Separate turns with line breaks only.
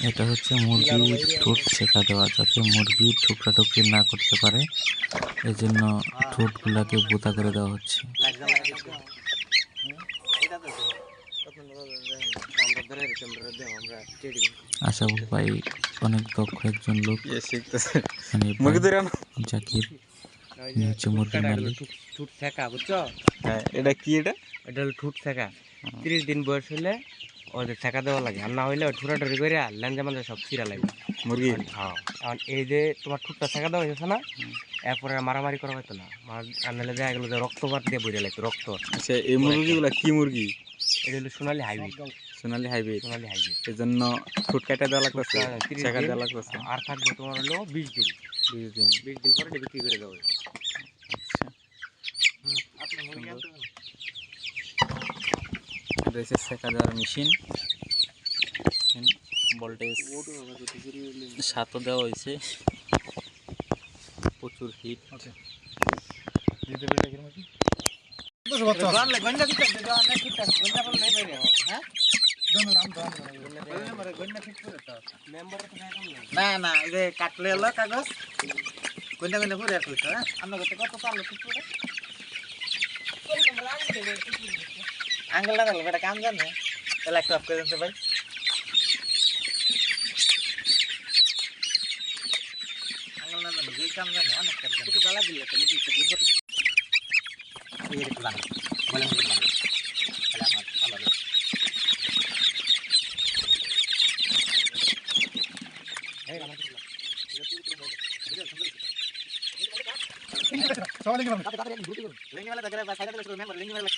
এটা হচ্ছে মুরগির ঠোঁট ছেঁকা দেওয়া, যাতে মুরগি ঠুকরাঠুকরি না করতে পারে, এজন্য ঠোঁটগুলাকে বোতা করে দেওয়া হচ্ছে। আশাফুল ভাই অনেক দক্ষ একজন লোক, মানে ভাই জাকির, ইনি হচ্ছে মুরগির মালিক।
ঠুট শেখা বুঝছো?
হ্যাঁ, এটা কি? এটা
এটা হলো ঠুট শেখা। 30 দিন বয়স হইলে ওদের শেখা দেওয়া লাগে, আর না হইলে ঠুরাঠুরি করে ল্যাঞ্জা মাঞ্জা সব ছিঁড়া লাগবে
মুরগি।
হ্যাঁ, এখন এই যে তোমার ঠুটটা শেখা দেওয়া হয়েছে না, এরপরে মারামারি করা হতো না, আর নাহলে দেখা গেলো যে রক্তপাত দিয়ে বইরে লাগতো রক্ত।
আচ্ছা, এই মুরগিগুলা কি মুরগি?
এটা হলো সোনালি হাইব্রিড।
সোনালি হাইব্রিড।
সোনালি হাইব্রিড
এই জন্য ঠোঁট কাটা দেওয়া লাগতেছে,
30
শেখা
দিন,
দেওয়া লাগতেছে।
আর থাকবে তোমার হলো 20 দিন।
20 দিন।
20 দিন পরে এটা বিক্রি করে দেওয়া হবে।
এটা হচ্ছে শেখা দেওয়ার মেশিন। ভোল্টেজ 7 দেওয়া হয়েছে, প্রচুর হিট।
না না এই যে কাটলে এলো কাগজ কোনটা কোনটা পুরো রাখলো তো আমরা কত কত পারলো ঠিক করে আঙ্গুল লাগালো বেটা কাম জানে তাহলে একটা অফ করে দেন ভাই আঙ্গুল না জানো যেই কাম জানে অনেক কাম জানে বেলা দিলে তুমি কি করবে এই রে প্ল্যান বলে আমি প্ল্যান তাহলে আমার আলাদা এই আমার প্ল্যান সবাই লিখে লিঙ্গি वाला जगह साइड में मेंबर लिंगि वाला